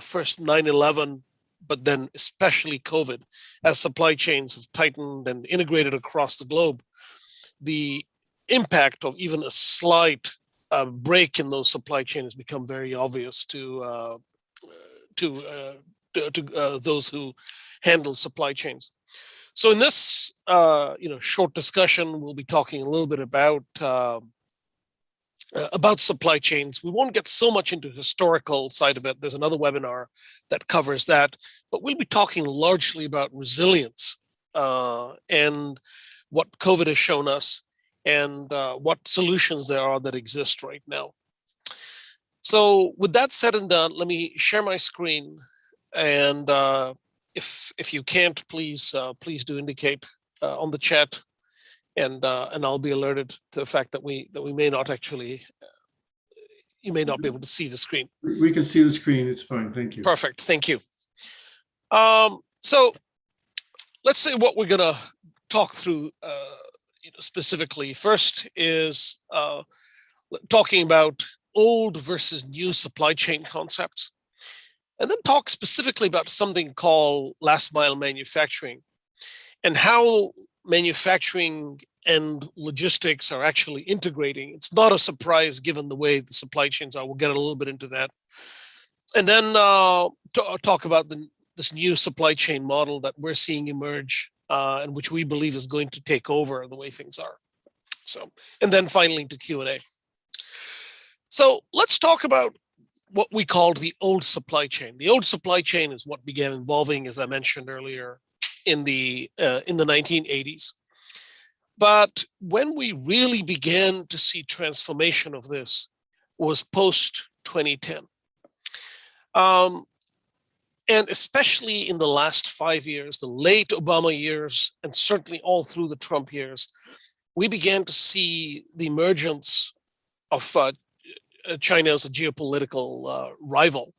first 9/11, but then especially COVID, as supply chains have tightened and integrated across the globe, the impact of even a slight break in those supply chains has become very obvious to, uh, to those who handle supply chains. So in this short discussion, we'll be talking a little bit about supply chains. We won't get so much into historical side of it. There's another webinar that covers that, but we'll be talking largely about resilience and what COVID has shown us and what solutions there are that exist right now. So with that said and done, let me share my screen. And if you can't, please do indicate on the chat, and I'll be alerted to the fact that we may not actually, you may not be able to see the screen. We can see the screen. It's fine. Thank you. Perfect. Thank you. So let's say what we're going to talk through specifically. First is talking about old versus new supply chain concepts, and then talk specifically about something called last mile manufacturing and how manufacturing and logistics are actually integrating. It's not a surprise given the way the supply chains are. We'll get a little bit into that. And then talk about this new supply chain model that we're seeing emerge and which we believe is going to take over the way things are. So, and then finally to Q&A. So let's talk about what we called the old supply chain. The old supply chain is what began evolving, as I mentioned earlier, in the 1980s. But when we really began to see transformation of this was post 2010. And especially in the last 5 years, the late Obama years, and certainly all through the Trump years, we began to see the emergence of China as a geopolitical rival.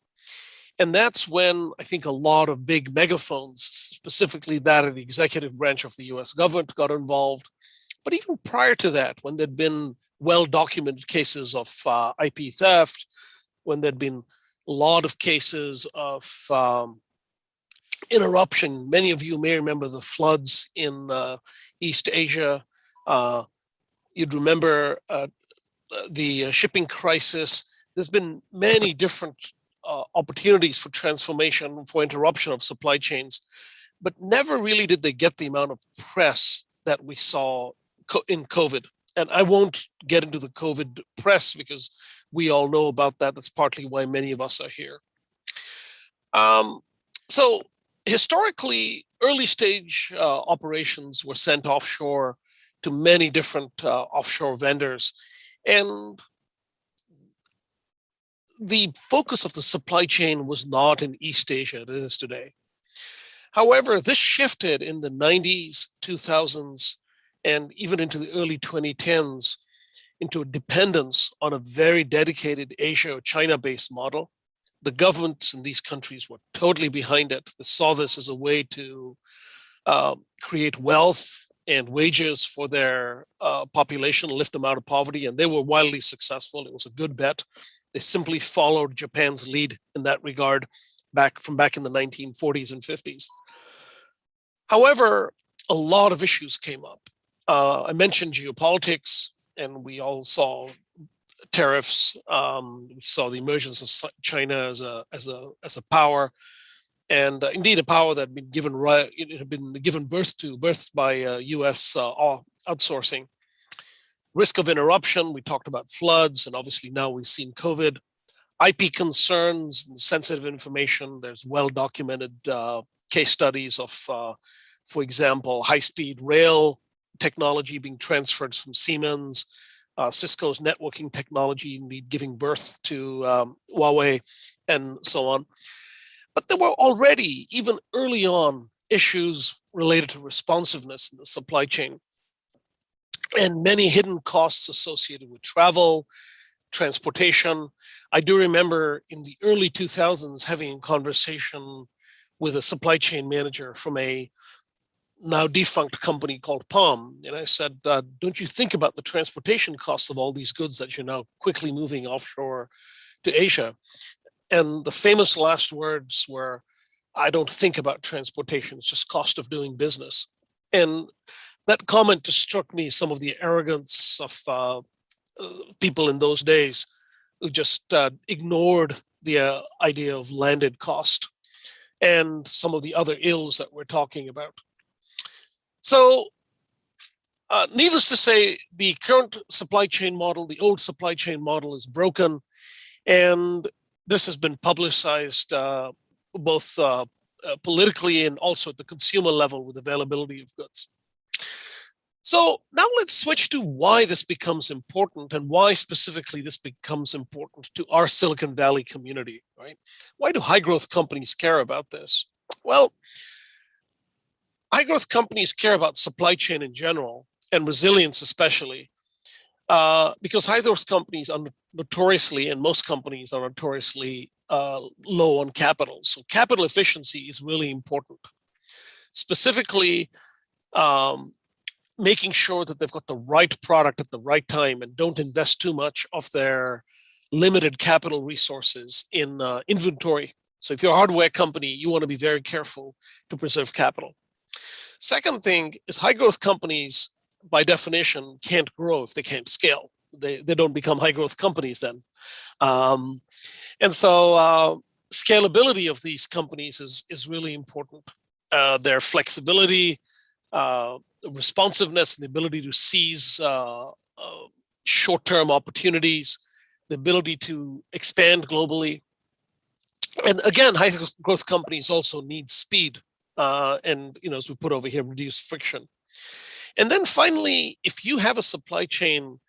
And that's when I think a lot of big megaphones, specifically that of the executive branch of the US government, got involved. But even prior to that, when there'd been well-documented cases of IP theft, when there'd been a lot of cases of interruption. Many of you may remember the floods in East Asia. You'd remember the shipping crisis. There's been many different opportunities for transformation, for interruption of supply chains, but never really did they get the amount of press that we saw in COVID. And I won't get into the COVID press because we all know about that. That's partly why many of us are here. So historically, early stage operations were sent offshore to many different offshore vendors. And the focus of the supply chain was not in East Asia, it is today. However, this shifted in the 90s, 2000s, and even into the early 2010s into a dependence on a very dedicated Asia or China-based model. The governments in these countries were totally behind it. They saw this as a way to create wealth and wages for their population, lift them out of poverty, and they were wildly successful. It was a good bet. They simply followed Japan's lead in that regard back in the 1940s and 50s. However, a lot of issues came up. I mentioned geopolitics, and we all saw tariffs. We saw the emergence of China as a power, and indeed a power that had been given birth by U.S. outsourcing. Risk of interruption. We talked about floods, and obviously now we've seen COVID. IP concerns and sensitive information. There's well-documented case studies of, for example, high-speed rail technology being transferred from Siemens, Cisco's networking technology giving birth to Huawei, and so on. But there were already, even early on, issues related to responsiveness in the supply chain, and many hidden costs associated with travel, transportation. I do remember in the early 2000s having a conversation with a supply chain manager from a now defunct company called Palm. And I said, don't you think about the transportation costs of all these goods that you're now quickly moving offshore to Asia? And the famous last words were, "I don't think about transportation, it's just cost of doing business." And that comment just struck me some of the arrogance of people in those days who just ignored the idea of landed cost and some of the other ills that we're talking about. So, needless to say, the current supply chain model, the old supply chain model, is broken, and this has been publicized both politically and also at the consumer level with availability of goods. So now let's switch to why this becomes important and why specifically this becomes important to our Silicon Valley community, right? Why do high growth companies care about this? Well, high growth companies care about supply chain in general and resilience especially, because high growth companies are notoriously, and most companies are notoriously low on capital. So capital efficiency is really important. Specifically, making sure that they've got the right product at the right time and don't invest too much of their limited capital resources in inventory. So if you're a hardware company, you want to be very careful to preserve capital. Second thing is high growth companies, by definition, can't grow if they can't scale. They don't become high growth companies then. And so scalability of these companies is really important. Their flexibility, responsiveness, and the ability to seize short-term opportunities, the ability to expand globally. And again, high growth companies also need speed. And as we put over here, reduce friction. And then finally, if you have a supply chain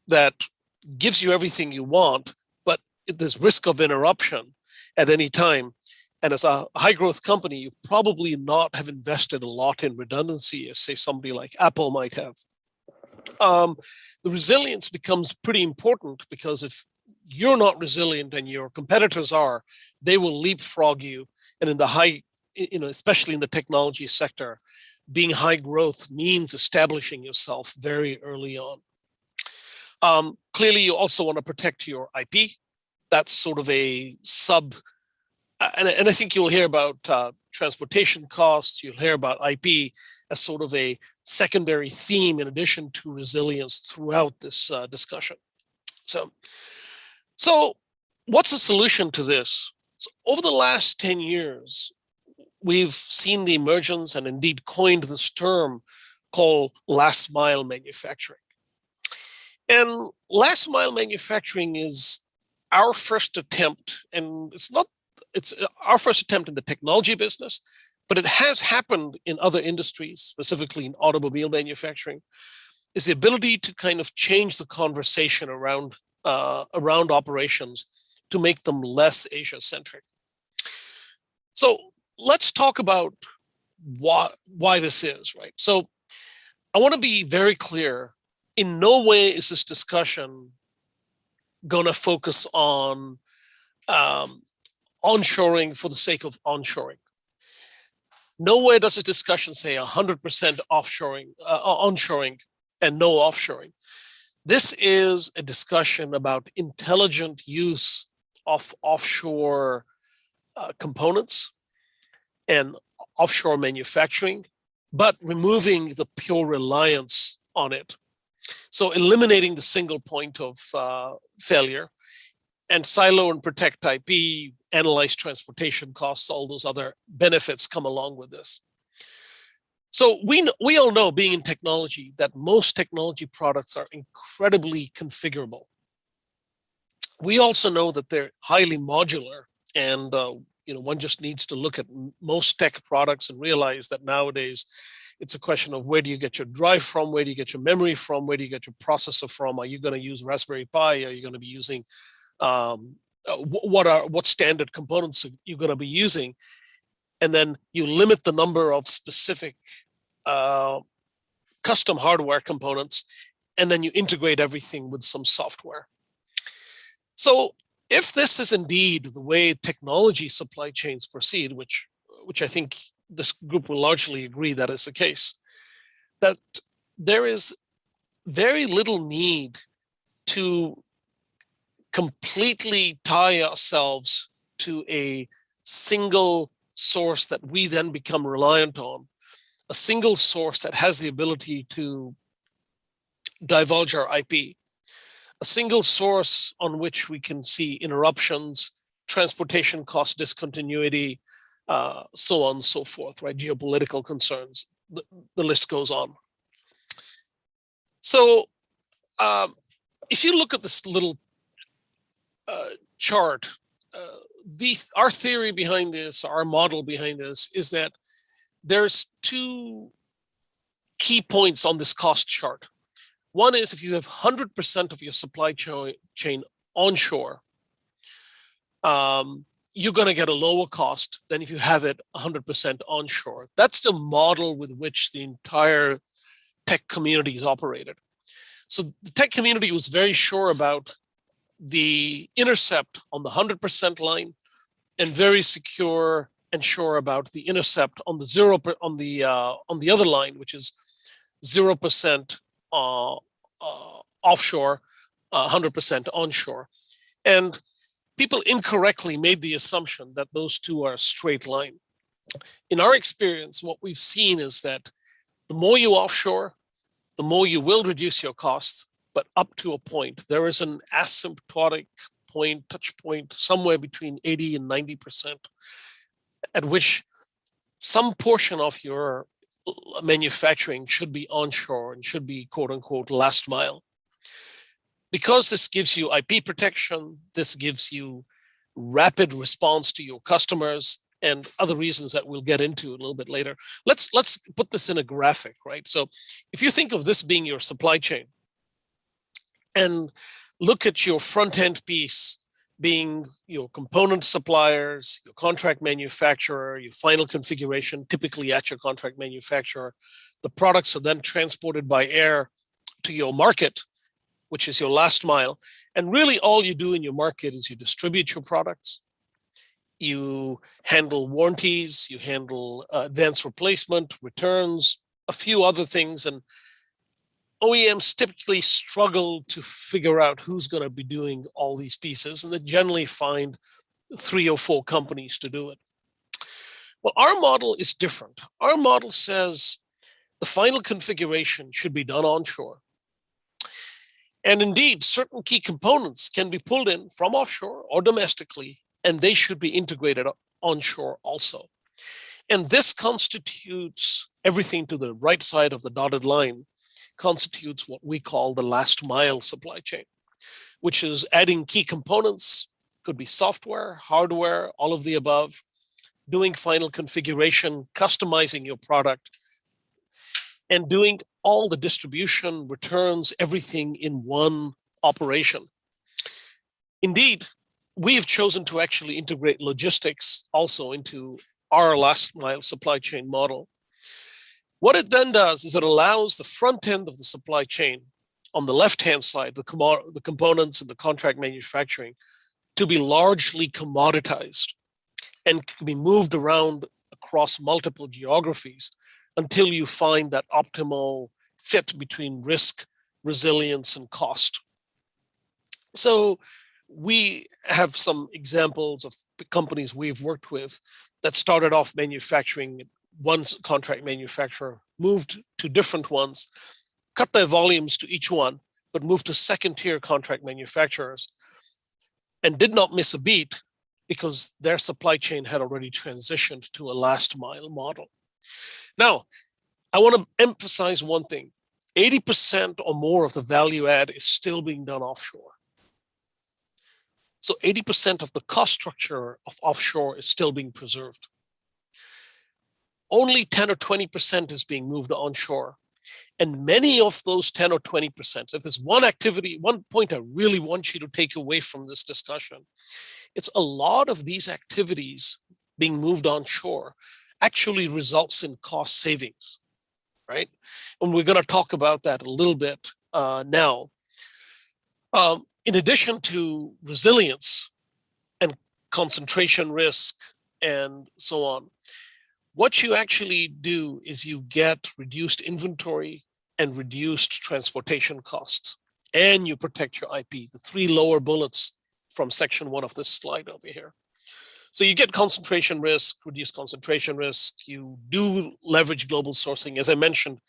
that gives you everything you want, but there's risk of interruption at any time, and as a high growth company, you probably not have invested a lot in redundancy, as say somebody like Apple might have. The resilience becomes pretty important, because if you're not resilient and your competitors are, they will leapfrog you. And in the high, especially in the technology sector, being high growth means establishing yourself very early on. Clearly, you also want to protect your IP. That's sort of a sub, and I think you'll hear about transportation costs, you'll hear about IP as sort of a secondary theme in addition to resilience throughout this discussion. So what's the solution to this? So over the last 10 years, we've seen the emergence and indeed coined this term called last mile manufacturing. And last mile manufacturing is our first attempt, and it's our first attempt in the technology business, but it has happened in other industries, specifically in automobile manufacturing, is the ability to kind of change the conversation around operations to make them less Asia-centric. So let's talk about why this is, right? So I want to be very clear. In no way is this discussion going to focus on onshoring for the sake of onshoring. Nowhere does this discussion say 100% onshoring and no offshoring. This is a discussion about intelligent use of offshore components and offshore manufacturing, but removing the pure reliance on it. So eliminating the single point of failure, and silo and protect IP, analyze transportation costs, all those other benefits come along with this. So we all know, being in technology, that most technology products are incredibly configurable. We also know that they're highly modular, and one just needs to look at most tech products and realize that nowadays it's a question of where do you get your drive from, where do you get your memory from, where do you get your processor from? Are you going to use Raspberry Pi? Are you going to be using what standard components are you going to be using? And then you limit the number of specific custom hardware components, and then you integrate everything with some software. So if this is indeed the way technology supply chains proceed, which I think this group will largely agree that is the case, that there is very little need to completely tie ourselves to a single source that we then become reliant on, a single source that has the ability to divulge our IP, a single source on which we can see interruptions, transportation cost discontinuity, so on and so forth, right? Geopolitical concerns, the list goes on. So if you look at this little chart, our theory behind this, our model behind this, is that there's two key points on this cost chart. One is if you have 100% of your supply chain onshore, you're going to get a lower cost than if you have it 100% onshore. That's the model with which the entire tech community is operated. So the tech community was very sure about the intercept on the 100% line, and very secure and sure about the intercept on the on the other line, which is 0% offshore, 100% onshore. And people incorrectly made the assumption that those two are a straight line. In our experience, what we've seen is that the more you offshore, the more you will reduce your costs, but up to a point. There is an asymptotic point, touch point, somewhere between 80 and 90%, at which some portion of your manufacturing should be onshore and should be, quote unquote, last mile. Because this gives you IP protection, this gives you rapid response to your customers, and other reasons that we'll get into a little bit later. Let's put this in a graphic, right? So if you think of this being your supply chain, and look at your front-end piece being your component suppliers, your contract manufacturer, your final configuration, typically at your contract manufacturer. The products are then transported by air to your market, which is your last mile. And really all you do in your market is you distribute your products, you handle warranties, you handle advanced replacement, returns, a few other things. And OEMs typically struggle to figure out who's going to be doing all these pieces, and they generally find 3 or 4 companies to do it. Well, our model is different. Our model says the final configuration should be done onshore. And indeed, certain key components can be pulled in from offshore or domestically, and they should be integrated onshore also. And this constitutes everything to the right side of the dotted line, constitutes what we call the last mile supply chain, which is adding key components, could be software, hardware, all of the above, doing final configuration, customizing your product, and doing all the distribution, returns, everything in one operation. Indeed, we have chosen to actually integrate logistics also into our last mile supply chain model. What it then does is it allows the front end of the supply chain on the left-hand side, the components and the contract manufacturing, to be largely commoditized and can be moved around across multiple geographies until you find that optimal fit between risk, resilience, and cost. So we have some examples of companies we've worked with that started off manufacturing one contract manufacturer, moved to different ones, cut their volumes to each one, but moved to second-tier contract manufacturers, and did not miss a beat because their supply chain had already transitioned to a last mile model. Now, I want to emphasize one thing. 80% or more of the value add is still being done offshore. So 80% of the cost structure of offshore is still being preserved. Only 10 or 20% is being moved onshore. And many of those 10 or 20%, if there's one activity, one point I really want you to take away from this discussion, it's a lot of these activities being moved onshore actually results in cost savings, right? And we're going to talk about that a little bit now. In addition to resilience and concentration risk and so on, what you actually do is you get reduced inventory and reduced transportation costs, and you protect your IP, the 3 lower bullets from section 1 of this slide over here. So you get concentration risk, reduce concentration risk. You do leverage global sourcing. As I mentioned,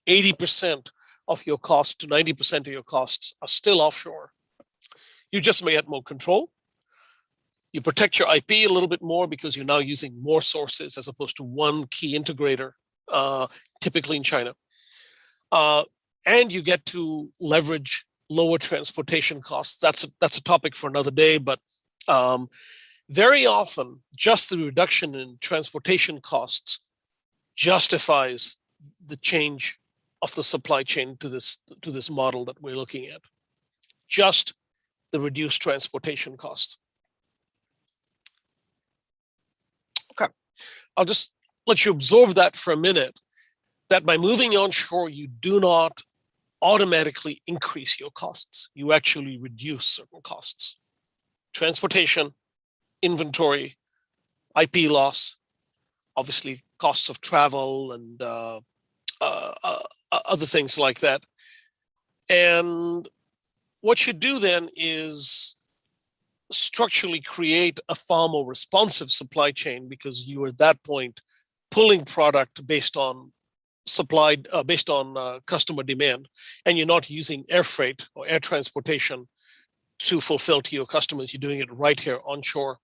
80% of your cost to 90% of your costs are still offshore. You just may have more control. You protect your IP a little bit more because you're now using more sources as opposed to one key integrator, typically in China. And you get to leverage lower transportation costs. That's a topic for another day, but very often just the reduction in transportation costs justifies the change of the supply chain to this model that we're looking at. Just the reduced transportation costs. Okay, I'll just let you absorb that for a minute, that by moving onshore, you do not automatically increase your costs. You actually reduce certain costs. Transportation, inventory, IP loss, obviously costs of travel and other things like that. And what you do then is structurally create a far more responsive supply chain, because you are at that point pulling product based on customer demand, and you're not using air freight or air transportation to fulfill to your customers. You're doing it right here onshore.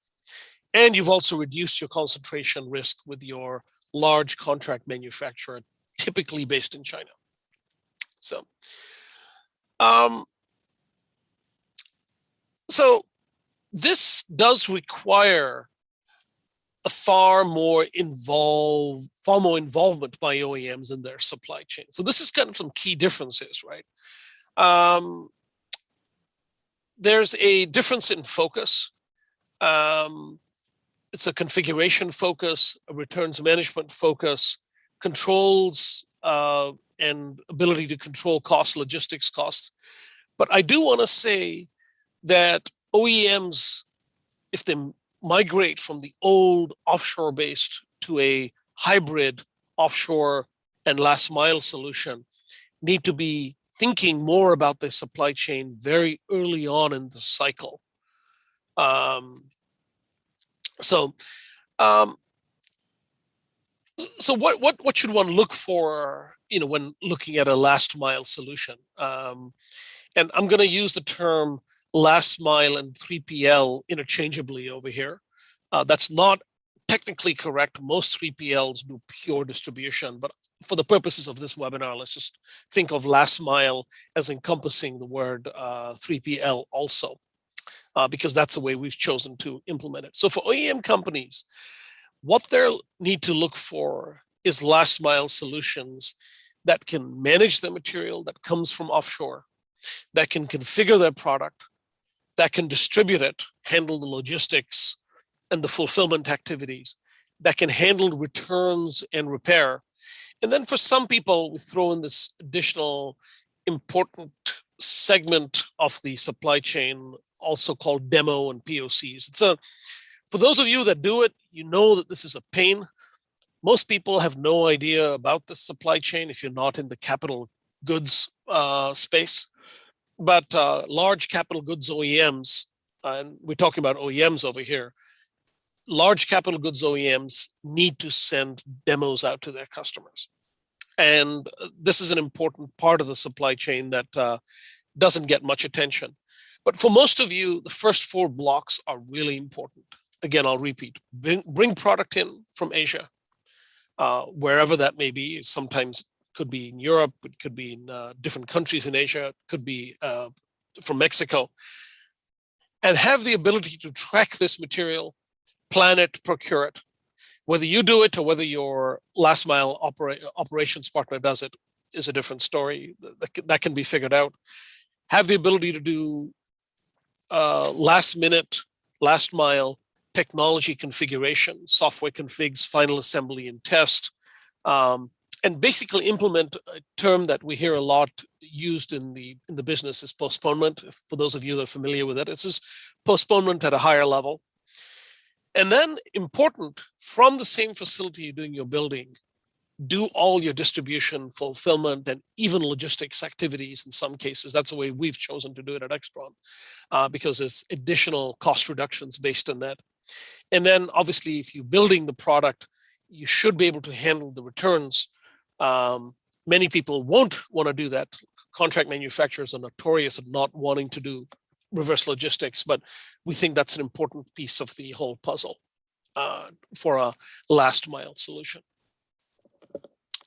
And you've also reduced your concentration risk with your large contract manufacturer, typically based in China. So, so this does require a far more involvement by OEMs in their supply chain. So this is kind of some key differences, right? There's a difference in focus. It's a configuration focus, a returns management focus, controls and ability to control cost, logistics costs. But I do want to say that OEMs, if they migrate from the old offshore-based to a hybrid offshore and last mile solution, need to be thinking more about their supply chain very early on in the cycle. So what should one look for, when looking at a last mile solution? And I'm going to use the term last mile and 3PL interchangeably over here. That's not technically correct. Most 3PLs do pure distribution, but for the purposes of this webinar, let's just think of last mile as encompassing the word 3PL also, because that's the way we've chosen to implement it. So for OEM companies, what they need to look for is last mile solutions that can manage the material that comes from offshore, that can configure their product, that can distribute it, handle the logistics and the fulfillment activities, that can handle returns and repair. And then for some people, we throw in this additional important segment of the supply chain, also called demo and POCs. For those of you that do it, you know that this is a pain. Most people have no idea about the supply chain if you're not in the capital goods space. But large capital goods OEMs, and we're talking about OEMs over here, large capital goods OEMs need to send demos out to their customers. And this is an important part of the supply chain that doesn't get much attention. But for most of you, the first 4 blocks are really important. Again, I'll repeat, bring product in from Asia, wherever that may be. Sometimes it could be in Europe, it could be in different countries in Asia, it could be from Mexico, and have the ability to track this material, plan it, procure it. Whether you do it or whether your last mile operations partner does it is a different story. That can be figured out. Have the ability to do last minute, last mile technology configuration, software configs, final assembly and test, and basically implement a term that we hear a lot used in the business is postponement. For those of you that are familiar with it, it's just postponement at a higher level. And then important, from the same facility you're doing your building, do all your distribution, fulfillment, and even logistics activities in some cases. That's the way we've chosen to do it at Extron, because there's additional cost reductions based on that. And then obviously, if you're building the product, you should be able to handle the returns. Many people won't want to do that. Contract manufacturers are notorious at not wanting to do reverse logistics, but we think that's an important piece of the whole puzzle for a last mile solution.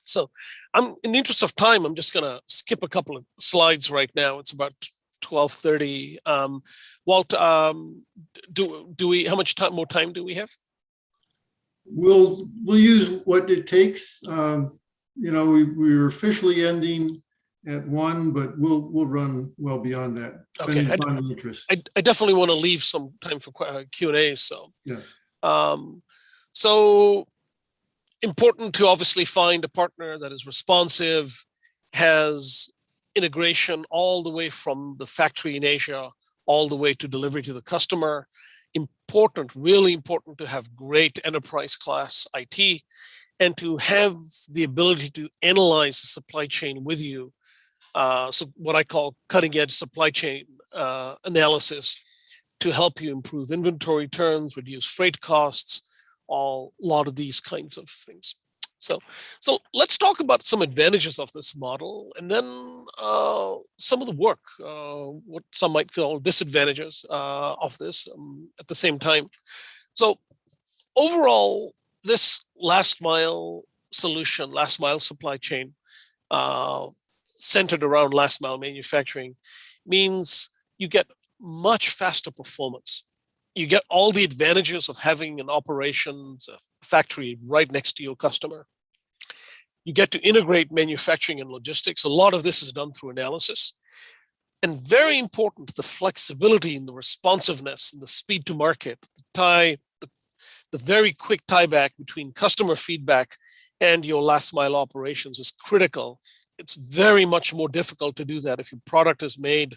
So in the interest of time, I'm just going to skip a couple of slides right now. It's about 12:30. Walt, do we? How much more time do we have? We'll use what it takes. We're officially ending at 1, but we'll run well beyond that. Okay. I definitely want to leave some time for Q&A. So yeah. So important to obviously find a partner that is responsive, has integration all the way from the factory in Asia all the way to delivery to the customer. Important, really important to have great enterprise class IT and to have the ability to analyze the supply chain with you. So what I call cutting edge supply chain analysis to help you improve inventory turns, reduce freight costs, a lot of these kinds of things. So let's talk about some advantages of this model, and then some of the work, what some might call disadvantages of this at the same time. So overall, this last mile solution, last mile supply chain, centered around last mile manufacturing, means you get much faster performance. You get all the advantages of having an operations factory right next to your customer. You get to integrate manufacturing and logistics. A lot of this is done through analysis. And very important, the flexibility and the responsiveness and the speed to market, the very quick tie back between customer feedback and your last mile operations is critical. It's very much more difficult to do that if your product is made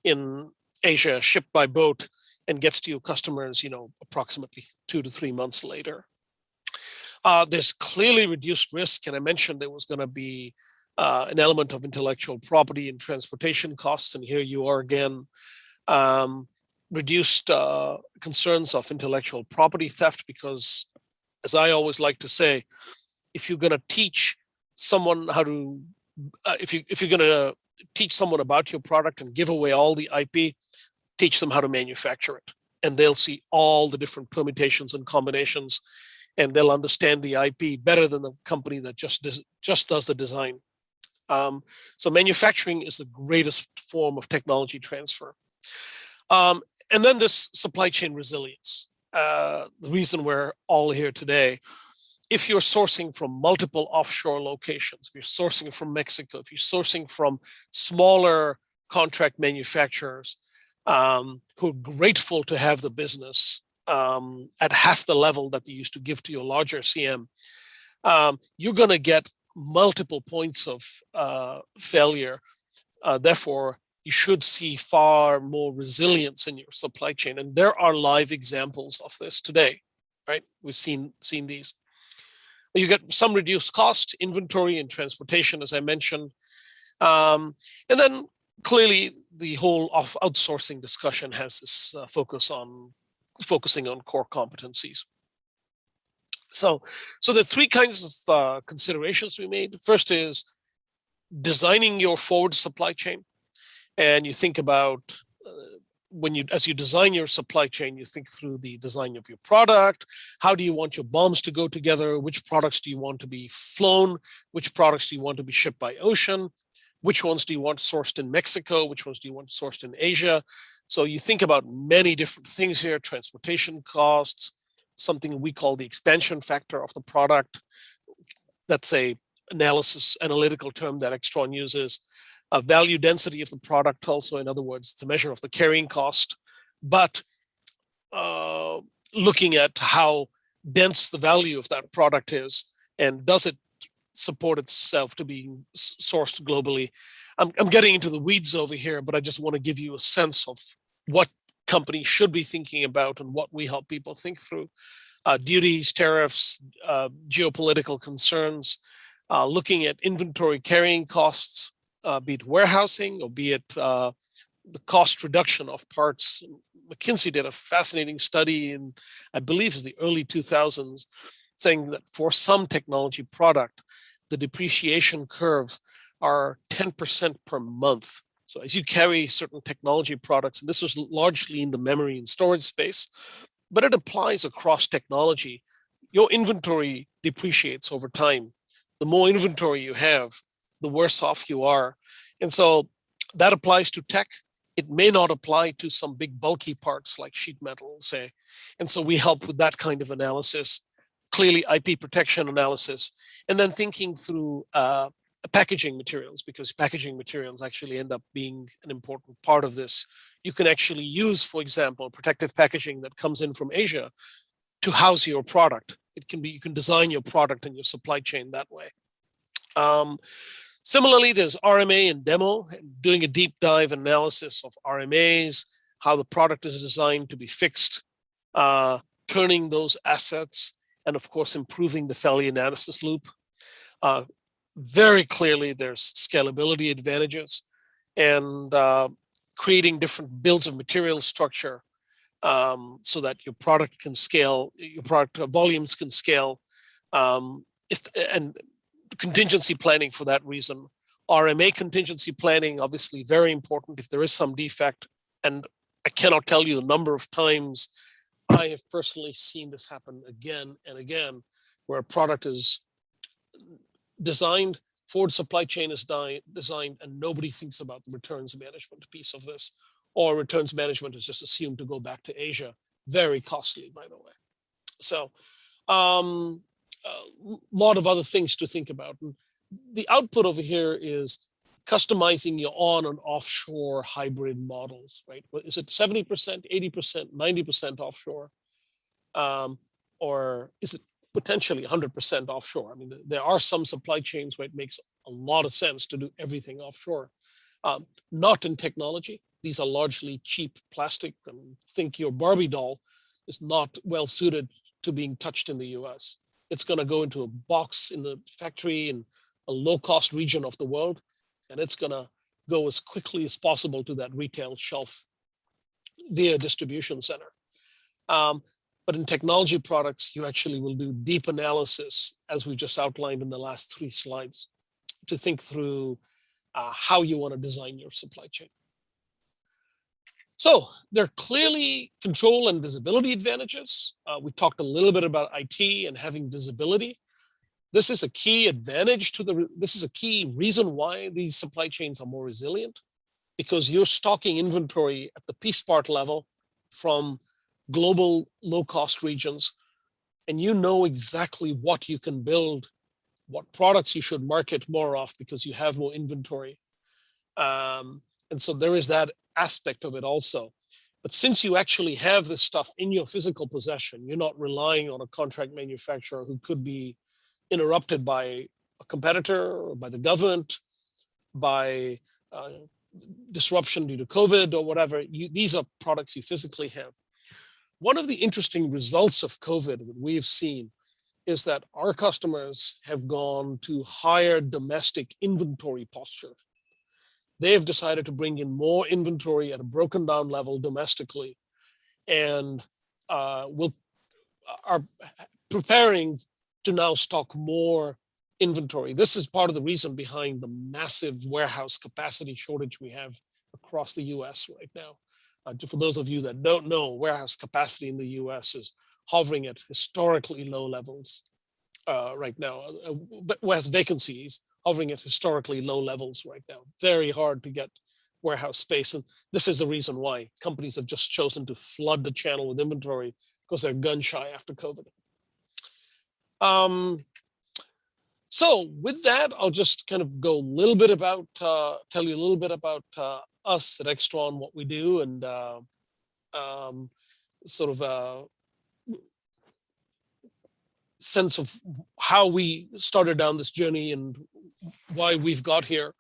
in Asia, shipped by boat, and gets to your customers, approximately 2 to 3 months later. There's clearly reduced risk, and I mentioned there was going to be an element of intellectual property and transportation costs, and here you are again. Reduced concerns of intellectual property theft, because, as I always like to say, if you're going to teach someone how to, if you're going to teach someone about your product and give away all the IP, teach them how to manufacture it, and they'll see all the different permutations and combinations, and they'll understand the IP better than the company that just does the design. So manufacturing is the greatest form of technology transfer. And then this supply chain resilience, the reason we're all here today. If you're sourcing from multiple offshore locations, if you're sourcing from Mexico, if you're sourcing from smaller contract manufacturers who are grateful to have the business at half the level that they used to give to your larger CM, you're going to get multiple points of failure. Therefore, you should see far more resilience in your supply chain. And there are live examples of this today, right? We've seen these. You get some reduced cost, inventory and transportation, as I mentioned. And then clearly the whole outsourcing discussion has this focusing on core competencies. So there are 3 kinds of considerations we made. First is designing your forward supply chain. And you think about as you design your supply chain, you think through the design of your product. How do you want your bombs to go together? Which products do you want to be flown? Which products do you want to be shipped by ocean? Which ones do you want sourced in Mexico? Which ones do you want sourced in Asia? So you think about many different things here: transportation costs, something we call the expansion factor of the product. That's a analytical term that Extron uses. Value density of the product also, in other words, it's a measure of the carrying cost, but looking at how dense the value of that product is, and does it support itself to be sourced globally. I'm getting into the weeds over here, but I just want to give you a sense of what companies should be thinking about and what we help people think through. Duties, tariffs, geopolitical concerns, looking at inventory carrying costs, be it warehousing or be it the cost reduction of parts, McKinsey did a fascinating study in, I believe, is the early 2000s, saying that for some technology product, the depreciation curves are 10% per month. So as you carry certain technology products, and this was largely in the memory and storage space, but it applies across technology. Your inventory depreciates over time. The more inventory you have, the worse off you are. And so that applies to tech. It may not apply to some big bulky parts like sheet metal, say. And so we help with that kind of analysis, clearly IP protection analysis, and then thinking through packaging materials, because packaging materials actually end up being an important part of this. You can actually use, for example, protective packaging that comes in from Asia to house your product. It can be, you can design your product and your supply chain that way. Similarly, there's RMA and demo, doing a deep dive analysis of RMAs, how the product is designed to be fixed, turning those assets, and of course, improving the failure analysis loop. Very clearly, there's scalability advantages and creating different builds of material structure so that your product can scale, your product volumes can scale, and contingency planning for that reason. RMA contingency planning, obviously very important if there is some defect. And I cannot tell you the number of times I have personally seen this happen again and again, where a product is designed, forward supply chain is designed, and nobody thinks about the returns management piece of this, or returns management is just assumed to go back to Asia. Very costly, by the way. So a lot of other things to think about. And the output over here is customizing your on and offshore hybrid models, right? Is it 70%, 80%, 90% offshore? Or is it potentially 100% offshore? I mean, there are some supply chains where it makes a lot of sense to do everything offshore. Not in technology. These are largely cheap plastic. And think your Barbie doll is not well suited to being touched in the US. It's going to go into a box in the factory in a low-cost region of the world, and it's going to go as quickly as possible to that retail shelf via distribution center. But in technology products, you actually will do deep analysis, as we just outlined in the last 3 slides, to think through how you want to design your supply chain. So there are clearly control and visibility advantages. We talked a little bit about IT and having visibility. This is a key advantage to this is a key reason why these supply chains are more resilient, because you're stocking inventory at the piece part level from global low-cost regions, and you know exactly what you can build, what products you should market more of because you have more inventory. And so there is that aspect of it also. But since you actually have this stuff in your physical possession, you're not relying on a contract manufacturer who could be interrupted by a competitor or by the government, by disruption due to COVID or whatever. These are products you physically have. One of the interesting results of COVID that we've seen is that our customers have gone to higher domestic inventory posture. They've decided to bring in more inventory at a broken down level domestically, and are preparing to now stock more inventory. This is part of the reason behind the massive warehouse capacity shortage we have across the US right now. For those of you that don't know, warehouse capacity in the US is hovering at historically low levels right now. Warehouse vacancies hovering at historically low levels right now. Very hard to get warehouse space. And this is the reason why companies have just chosen to flood the channel with inventory, because they're gun shy after COVID. So with that, I'll just kind of go a little bit about, tell you a little bit about us at Extron, what we do, and sort of a sense of how we started down this journey and why we've got here.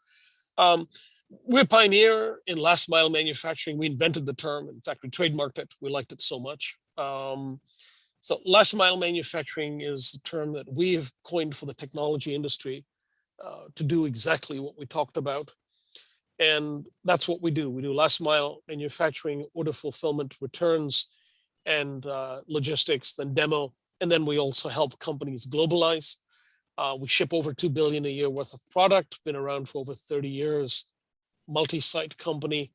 We're a pioneer in last mile manufacturing. We invented the term. In fact, we trademarked it. We liked it so much. So last mile manufacturing is the term that we have coined for the technology industry to do exactly what we talked about. And that's what we do. We do last mile manufacturing, order fulfillment, returns, and logistics, then demo. And then we also help companies globalize. We ship over 2 billion a year worth of product, been around for over 30 years, multi-site company,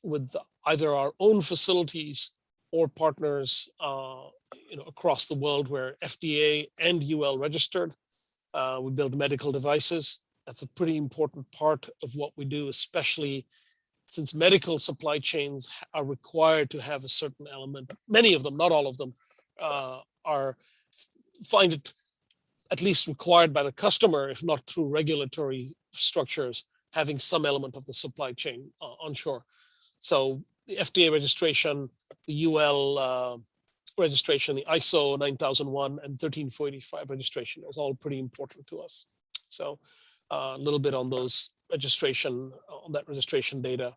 with either our own facilities or partners across the world. Where FDA and UL registered. We build medical devices. That's a pretty important part of what we do, especially since medical supply chains are required to have a certain element. Many of them, not all of them, find it at least required by the customer, if not through regulatory structures, having some element of the supply chain onshore. So the FDA registration, the UL registration, the ISO 9001 and 13485 registration is all pretty important to us. So a little bit on those registration, on that registration data.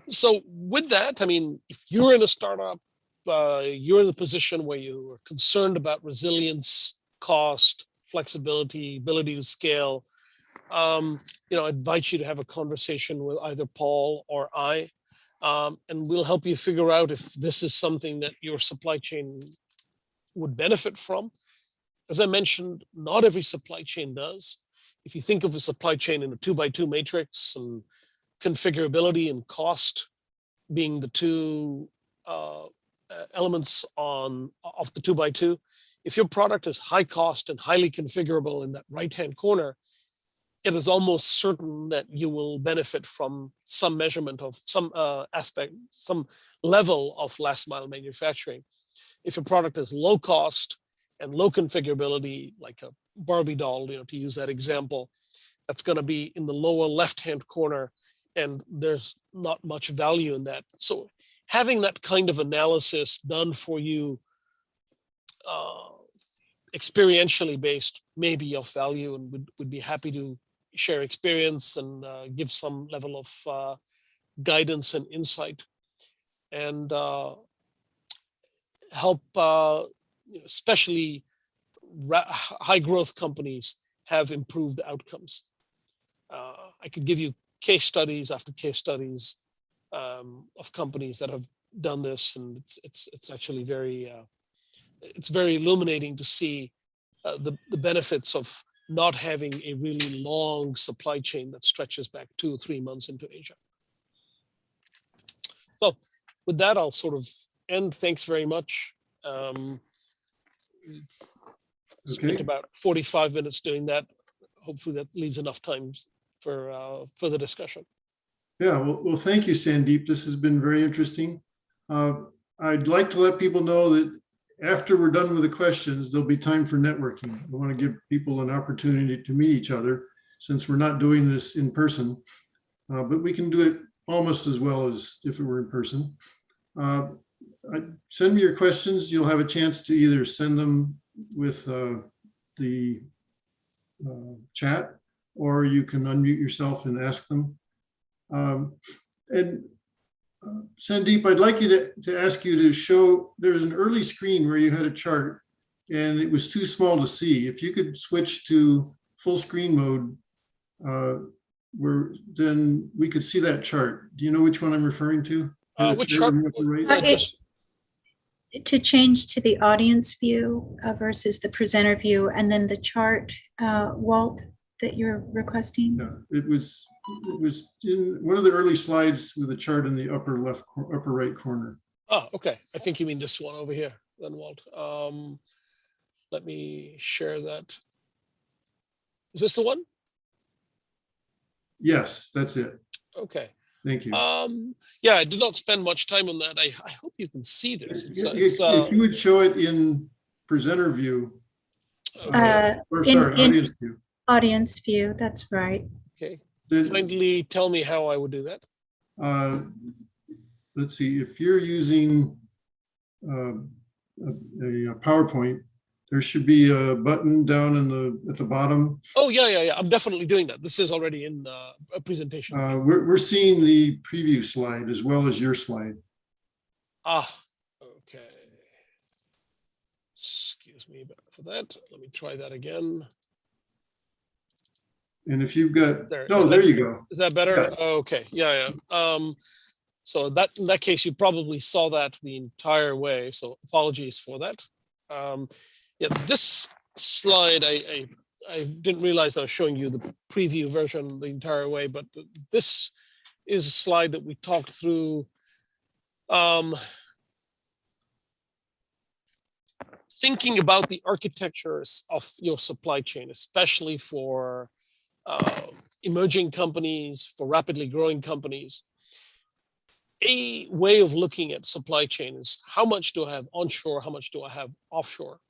So with that, I mean, if you're in a startup, you're in the position where you are concerned about resilience, cost, flexibility, ability to scale, I invite you to have a conversation with either Paul or I, and we'll help you figure out if this is something that your supply chain would benefit from. As I mentioned, not every supply chain does. If you think of a supply chain in a 2x2 matrix, and configurability and cost being the two elements of the 2x2, if your product is high cost and highly configurable in that right-hand corner, it is almost certain that you will benefit from some measurement of some aspect, some level of last mile manufacturing. If your product is low cost and low configurability, like a Barbie doll, to use that example, that's going to be in the lower left-hand corner, and there's not much value in that. So having that kind of analysis done for you, experientially based, may be of value, and would be happy to share experience and give some level of guidance and insight, and help especially high growth companies have improved outcomes. I could give you case studies after case studies of companies that have done this, and it's actually very illuminating to see the benefits of not having a really long supply chain that stretches back 2 or 3 months into Asia. So with that, I'll sort of end. Thanks very much. We've spent about 45 minutes doing that. Hopefully that leaves enough time for further discussion. Yeah, well, thank you, Sandeep. This has been very interesting. I'd like to let people know that after we're done with the questions, there'll be time for networking. I want to give people an opportunity to meet each other, since we're not doing this in person, but we can do it almost as well as if it were in person. Send me your questions. You'll have a chance to either send them with the chat, or you can unmute yourself and ask them. Sandeep, I'd like you to ask you to show, there's an early screen where you had a chart and it was too small to see. If you could switch to full screen mode, then we could see that chart. Do you know which one I'm referring to? Which chart? To change to the audience view versus the presenter view, and then the chart, Walt, that you're requesting? Yeah, it was in one of the early slides with a chart in the upper right corner. Oh, okay. I think you mean this one over here, then, Walt. Let me share that. Is this the one? Yes, that's it. Okay. Thank you. Yeah, I did not spend much time on that. I hope you can see this. If you would show it in presenter view, okay. or sorry, audience view. Audience view, that's right. Okay. Kindly tell me how I would do that. Let's see, if you're using a PowerPoint, there should be a button down at the bottom. Oh, yeah. I'm definitely doing that. This is already in a presentation. We're seeing the preview slide as well as your slide. Okay. Excuse me for that. Let me try that again. And if you've got, There, no, there you go. is that better? Yes. Okay, yeah. So that in that case, you probably saw that the entire way. So apologies for that. Yeah, this slide, I didn't realize I was showing you the preview version the entire way, but this is a slide that we talked through. Thinking about the architectures of your supply chain, especially for emerging companies, for rapidly growing companies. A way of looking at supply chain is how much do I have onshore, how much do I have offshore?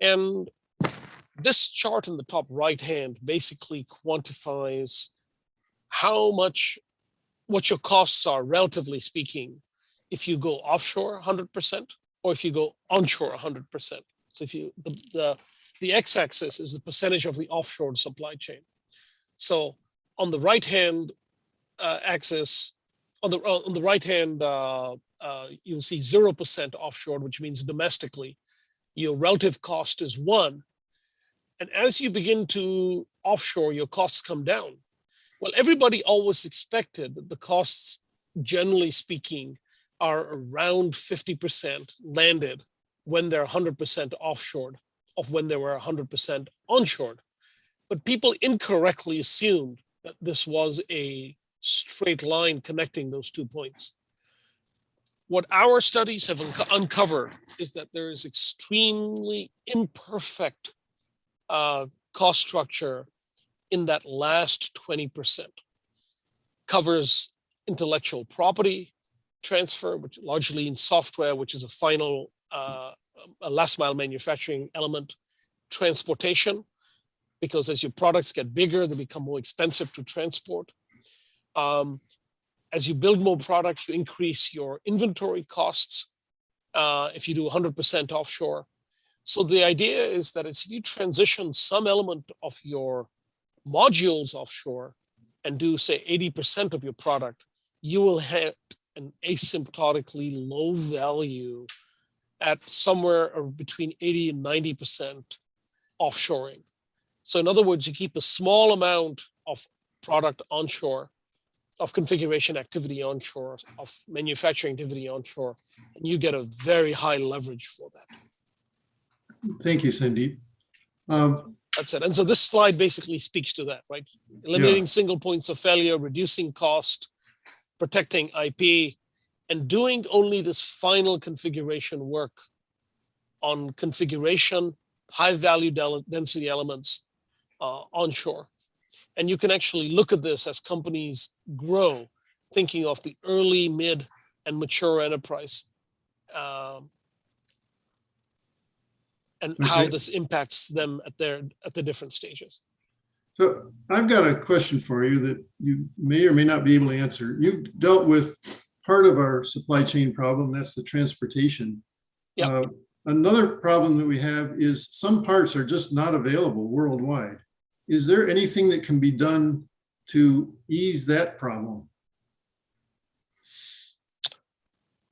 And this chart in the top right hand basically quantifies how much, what your costs are, relatively speaking, if you go offshore 100% or if you go onshore 100%. So if you, the x-axis is the percentage of the offshore supply chain. So on the right hand axis, on the right hand, you'll see 0% offshore, which means domestically, your relative cost is 1. And as you begin to offshore, your costs come down. Well, everybody always expected that the costs, generally speaking, are around 50% landed when they're 100% offshored of when they were 100% onshored. But people incorrectly assumed that this was a straight line connecting those 2 points. What our studies have uncovered is that there is extremely imperfect cost structure in that last 20%. Covers intellectual property transfer, which largely in software, which is a final a last mile manufacturing element, transportation, because as your products get bigger, they become more expensive to transport. As you build more products, you increase your inventory costs if you do 100% offshore. So the idea is that if you transition some element of your modules offshore and do, say, 80% of your product, you will have an asymptotically low value at somewhere between 80 and 90% offshoring. So in other words, you keep a small amount of product onshore, of configuration activity onshore, of manufacturing activity onshore, and you get a very high leverage for that. Thank you, Sandeep. That's it. And so this slide basically speaks to that, right? Eliminating single points of failure, reducing cost, protecting IP, and doing only this final configuration work on configuration, high value density elements onshore. And you can actually look at this as companies grow, thinking of the early, mid, and mature enterprise, and how this impacts them at the different stages. So I've got a question for you that you may or may not be able to answer. You've dealt with part of our supply chain problem, that's the transportation. Yeah. Another problem that we have is some parts are just not available worldwide. Is there anything that can be done to ease that problem?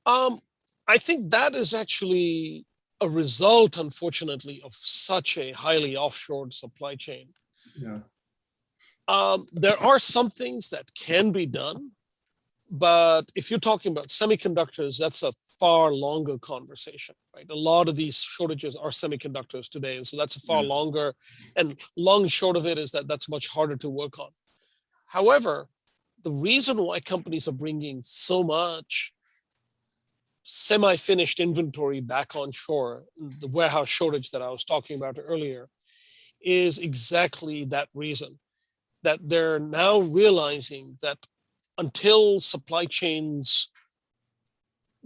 I think that is actually a result, unfortunately, of such a highly offshored supply chain. Yeah. There are some things that can be done, but if you're talking about semiconductors, that's a far longer conversation, right? A lot of these shortages are semiconductors today, and so that's a far longer, and long and short of it is that that's much harder to work on. However, the reason why companies are bringing so much semi-finished inventory back on shore, the warehouse shortage that I was talking about earlier, is exactly that reason, that they're now realizing that until supply chains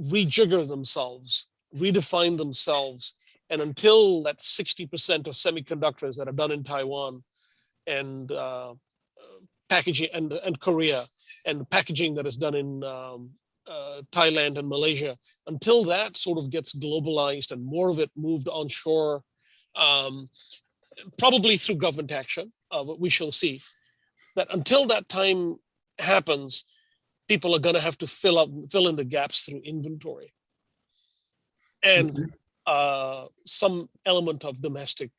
rejigger themselves, redefine themselves, and until that 60% of semiconductors that are done in Taiwan and packaging and Korea, and packaging that is done in Thailand and Malaysia, until that sort of gets globalized and more of it moved onshore, probably through government action, but we shall see. That until that time happens, people are going to have to fill in the gaps through inventory and some element of domestic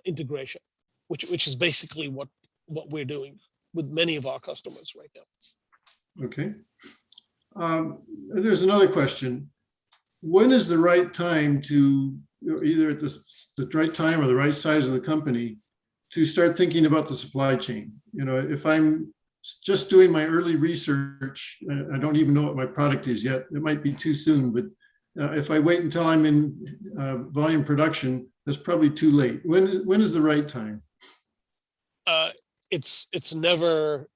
integration, which is basically what what we're doing with many of our customers right now. Okay. There's another question. When is the right time to, either at the right time or the right size of the company, to start thinking about the supply chain? You know, if I'm just doing my early research, I don't even know what my product is yet. It might be too soon, but if I wait until I'm in volume production, that's probably too late. When is the right time? It's never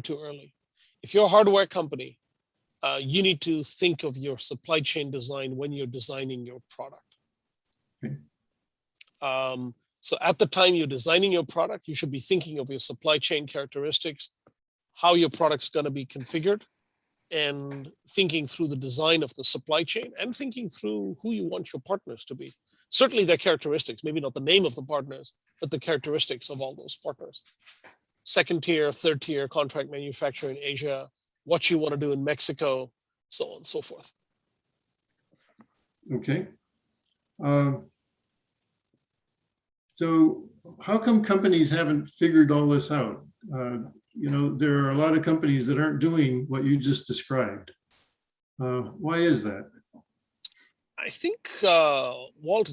too early. If you're a hardware company, you need to think of your supply chain design when you're designing your product. Okay. So at the time you're designing your product, you should be thinking of your supply chain characteristics, how your product's going to be configured, and thinking through the design of the supply chain and thinking through who you want your partners to be. Certainly their characteristics, maybe not the name of the partners, but the characteristics of all those partners. Second tier, third tier contract manufacturer in Asia, what you want to do in Mexico, so on and so forth. Okay. So how come companies haven't figured all this out? You know, there are a lot of companies that aren't doing what you just described. Why is that? I think, Walt,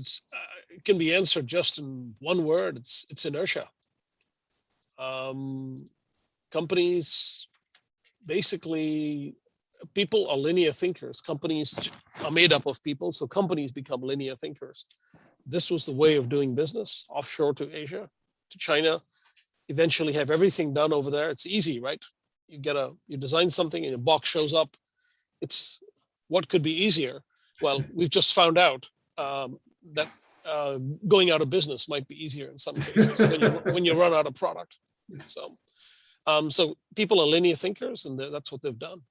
it can be answered just in one word. It's inertia. Companies, basically, people are linear thinkers. Companies are made up of people, so companies become linear thinkers. This was the way of doing business, offshore to Asia, to China. Eventually have everything done over there. It's easy, right? You design something and a box shows up. It's what could be easier? Well, we've just found out that going out of business might be easier in some cases when you run out of product. So people are linear thinkers, and that's what they've done.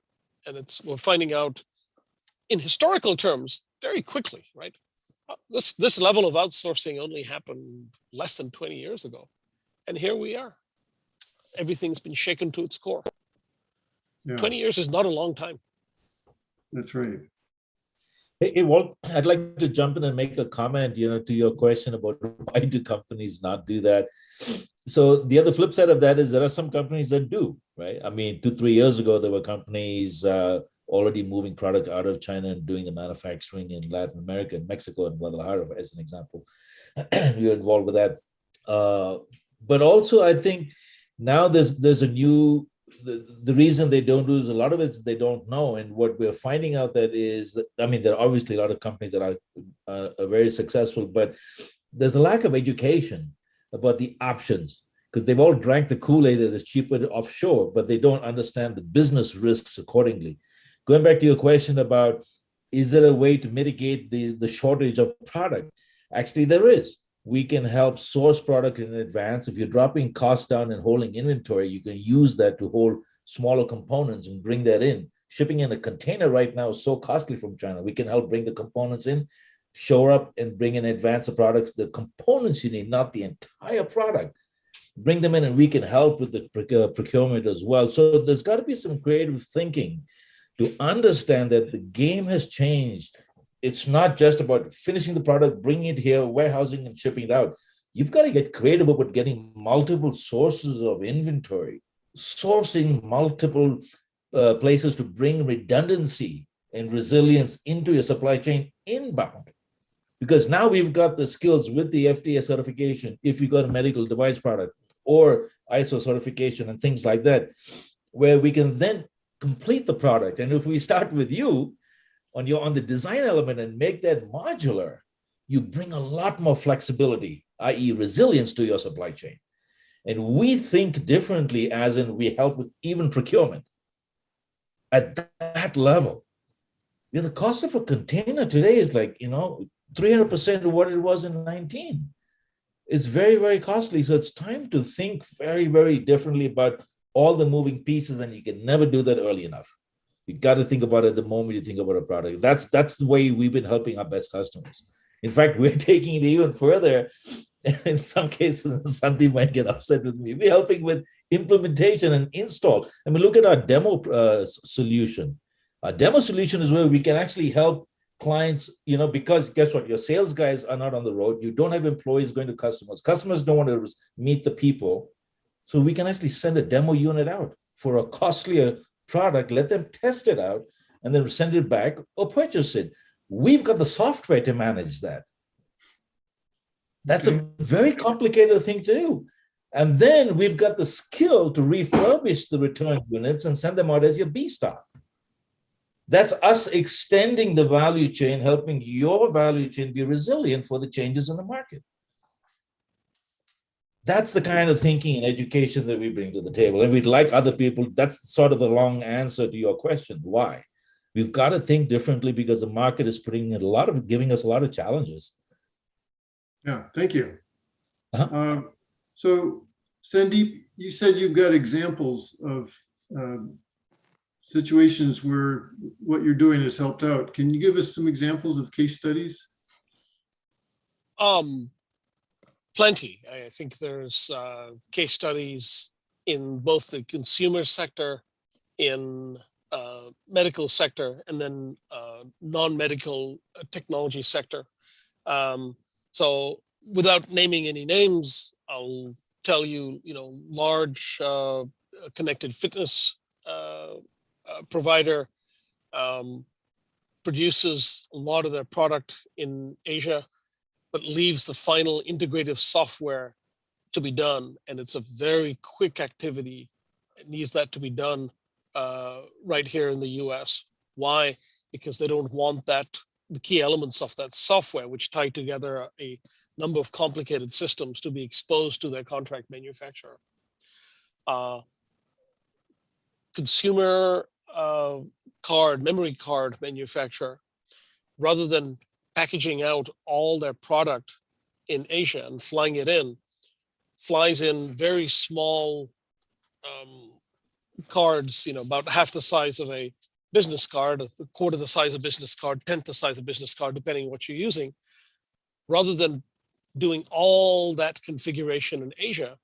And we're finding out in historical terms very quickly, right? This level of outsourcing only happened less than 20 years ago. And here we are. Everything's been shaken to its core. Yeah, 20 years is not a long time. that's right. Hey, Walt, I'd like to jump in and make a comment, to your question about why do companies not do that? So the other flip side of that is there are some companies that do, right? I mean, 2-3 years ago, there were companies already moving product out of China and doing the manufacturing in Latin America and Mexico and Guadalajara, as an example. We were involved with that. But also, I think now there's a new, the reason they don't do is a lot of it is they don't know. And what we're finding out that is, I mean, there are obviously a lot of companies that are very successful, but there's a lack of education about the options because they've all drank the Kool-Aid that is cheaper offshore, but they don't understand the business risks accordingly. Going back to your question about, is there a way to mitigate the shortage of product? Actually, there is. We can help source product in advance. If you're dropping costs down and holding inventory, you can use that to hold smaller components and bring that in. Shipping in a container right now is so costly from China. We can help bring the components in, show up and bring in advance the products, the components you need, not the entire product. Bring them in and we can help with the procurement as well. So there's got to be some creative thinking to understand that the game has changed. It's not just about finishing the product, bringing it here, warehousing and shipping it out. You've got to get creative about getting multiple sources of inventory, sourcing multiple places to bring redundancy and resilience into your supply chain inbound. Because now we've got the skills with the FDA certification, if you've got a medical device product or ISO certification and things like that, where we can then complete the product. And if we start with you, on the design element and make that modular, you bring a lot more flexibility, i.e. resilience to your supply chain. And we think differently, as in we help with even procurement at that level. The cost of a container today is like, 300% of what it was in 19. It's very, very costly. So it's time to think very, very differently about all the moving pieces, and you can never do that early enough. You got to think about it the moment you think about a product. That's the way we've been helping our best customers. In fact, we're taking it even further. In some cases, Sandeep might get upset with me. We're helping with implementation and install. I mean, look at our demo solution. Our demo solution is where we can actually help clients, because guess what? Your sales guys are not on the road. You don't have employees going to customers. Customers don't want to meet the people. So we can actually send a demo unit out for a costlier product, let them test it out, and then send it back or purchase it. We've got the software to manage that. That's a very complicated thing to do. And then we've got the skill to refurbish the return units and send them out as your B stock. That's us extending the value chain, helping your value chain be resilient for the changes in the market. That's the kind of thinking and education that we bring to the table. And we'd like other people, that's sort of the long answer to your question. Why? We've got to think differently because the market is giving us a lot of challenges. Yeah, thank you. So Sandeep, you said you've got examples of situations where what you're doing has helped out. Can you give us some examples of case studies? Plenty. I think there's case studies in both the consumer sector, in medical sector, and then non-medical technology sector. So without naming any names, I'll tell you, large connected fitness provider produces a lot of their product in Asia, but leaves the final integrative software to be done. And it's a very quick activity. It needs that to be done right here in the US. Why? Because they don't want the key elements of that software, which tie together a number of complicated systems, to be exposed to their contract manufacturer. Consumer memory card manufacturer, rather than packaging out all their product in Asia and flying it in, flies in very small cards, about half the size of a business card, a quarter the size of business card, 1/10 the size of business card, depending on what you're using. Rather than doing all that configuration in Asia,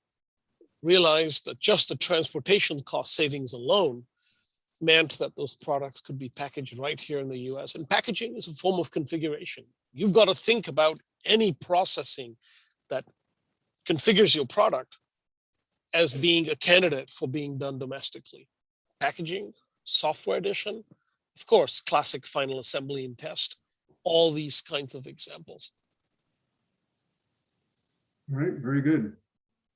realized that just the transportation cost savings alone meant that those products could be packaged right here in the US. And packaging is a form of configuration. You've got to think about any processing that configures your product as being a candidate for being done domestically. Packaging, software addition, of course, classic final assembly and test, all these kinds of examples. All right, very good.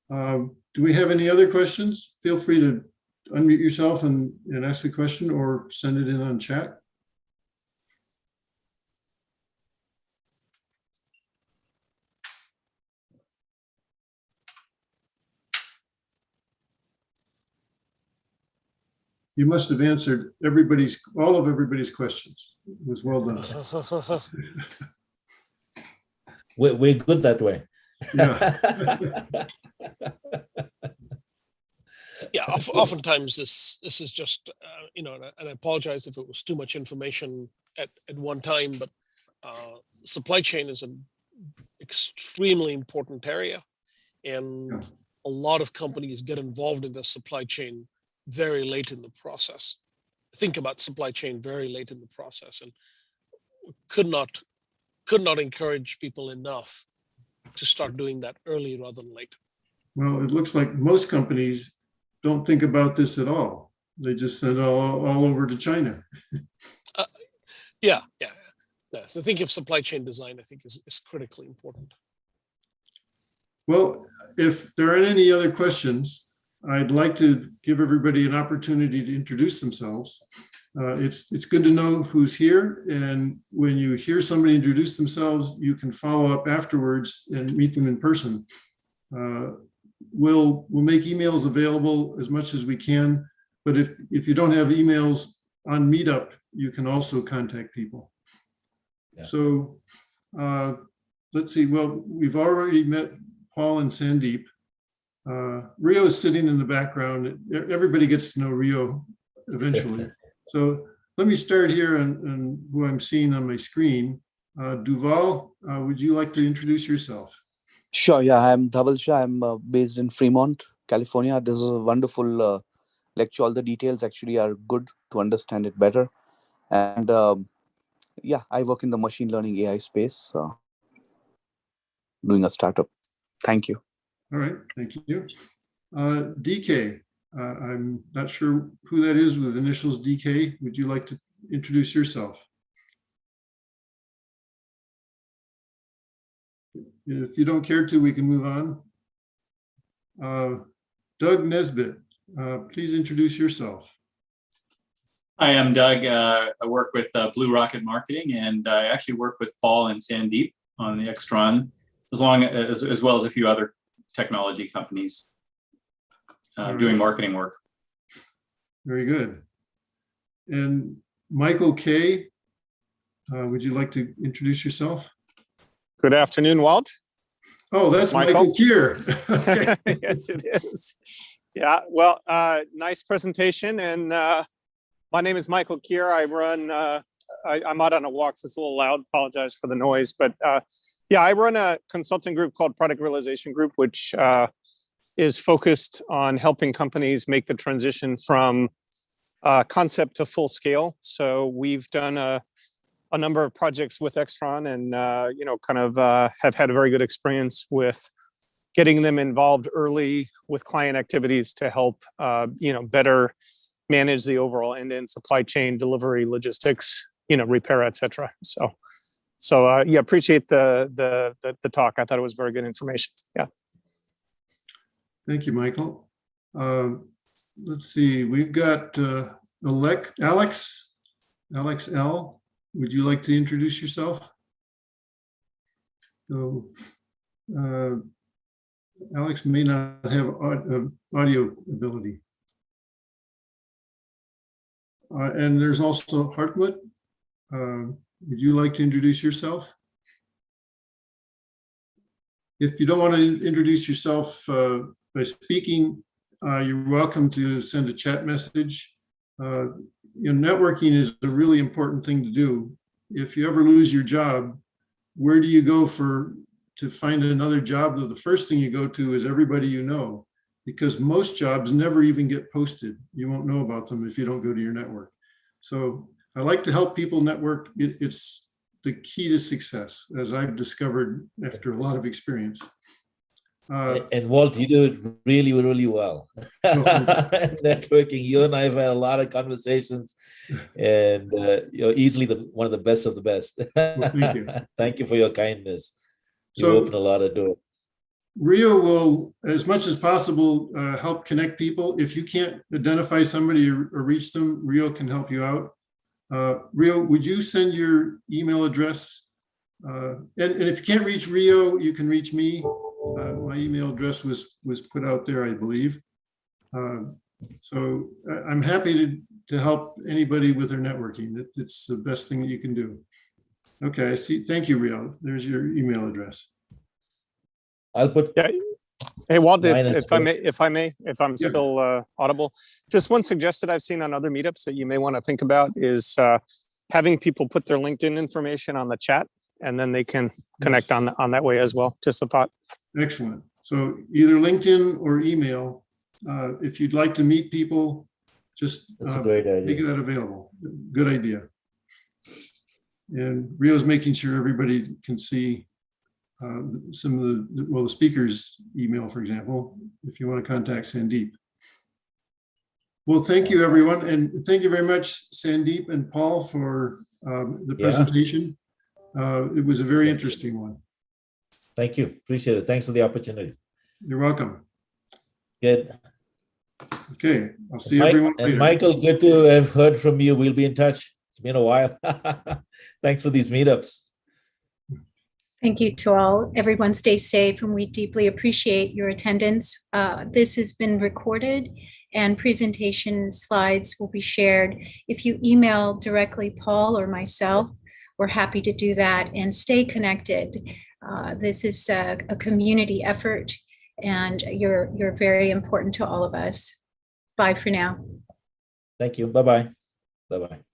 Do we have any other questions? Feel free to unmute yourself and ask the question or send it in on chat. You must have answered all of everybody's questions. It was well done. We're good that way. Yeah. Yeah, oftentimes this is just, and I apologize if it was too much information at one time, but supply chain is an extremely important area. And a lot of companies get involved in the supply chain very late in the process. Think about supply chain very late in the process, and could not encourage people enough to start doing that early rather than late. Well, it looks like most companies don't think about this at all. They just send all over to China. Yeah. So thinking of supply chain design, I think, is critically important. Well, if there aren't any other questions, I'd like to give everybody an opportunity to introduce themselves. It's good to know who's here, and when you hear somebody introduce themselves, you can follow up afterwards and meet them in person. We'll make emails available as much as we can, but if you don't have emails on Meetup, you can also contact people. Yeah. So let's see. Well, we've already met Paul and Sandeep. Rio is sitting in the background. Everybody gets to know Rio eventually. So let me start here and who I'm seeing on my screen. Duval, would you like to introduce yourself? Sure. Yeah, I'm Dhaval Shah. I'm based in Fremont, California. This is a wonderful lecture. All the details actually are good to understand it better. And yeah, I work in the machine learning AI space, doing a startup. Thank you. All right. Thank you. DK, I'm not sure who that is with initials DK. Would you like to introduce yourself? If you don't care to, we can move on. Doug Nesbitt, please introduce yourself. Hi, I'm Doug. I work with Blue Rocket Marketing, and I actually work with Paul and Sandeep on the Extron, as well as a few other technology companies doing marketing work. Very good. And Michael K, would you like to introduce yourself? Good afternoon, Walt. Oh, that's Michael Kier. Okay. Yes, it is. Yeah, well, nice presentation. And my name is Michael Kier. I run, I'm out on a walk, so it's a little loud. Apologize for the noise. But yeah, I run a consulting group called Product Realization Group, which is focused on helping companies make the transition from concept to full scale. So we've done a number of projects with Extron, and have had a very good experience with getting them involved early with client activities to help better manage the overall end-to-end supply chain, delivery, logistics, repair, etc. So yeah, appreciate the talk. I thought it was very good information. Yeah. Thank you, Michael. Let's see, we've got Alex L. Would you like to introduce yourself? So, Alex may not have audio ability. And there's also Hartmut. Would you like to introduce yourself? If you don't want to introduce yourself by speaking, you're welcome to send a chat message. Networking is a really important thing to do. If you ever lose your job, where do you go to find another job? The first thing you go to is everybody you know, because most jobs never even get posted. You won't know about them if you don't go to your network. So I like to help people network. It's the key to success, as I've discovered after a lot of experience. And Walt, you do it really, really well. Networking, you and I have had a lot of conversations, and you're easily one of the best of the best. Well, thank you. Thank you for your kindness. You So, open a lot of doors. Rio will, as much as possible, help connect people. If you can't identify somebody or reach them, Rio can help you out. Rio, would you send your email address? And if you can't reach Rio, you can reach me. My email address was put out there, I believe. So I'm happy to help anybody with their networking. It's the best thing that you can do. Okay, I see. Thank you, Rio. There's your email address. I'll put. Yeah. Hey, Walt, Mine if I'm Yeah. still audible, just one suggestion I've seen on other meetups that you may want to think about is having people put their LinkedIn information on the chat, and then they can connect on that way as well. Just a thought. Excellent. So either LinkedIn or email. If you'd like to meet people, just That's a great idea. make that available. Good idea. And Rio's making sure everybody can see some of the speaker's email, for example, if you want to contact Sandeep. Well, thank you, everyone. And thank you very much, Sandeep and Paul, for the presentation. It was a very interesting one. Thank you. Appreciate it. Thanks for the opportunity. You're welcome. Good. Okay, I'll see everyone And later. Michael, good to have heard from you. We'll be in touch. It's been a while. Thanks for these meetups. Thank you to all. Everyone stay safe, and we deeply appreciate your attendance. This has been recorded, and presentation slides will be shared. If you email directly Paul or myself, we're happy to do that, and stay connected. This is a community effort, and you're very important to all of us. Bye for now. Thank you. Bye-bye. Bye-bye.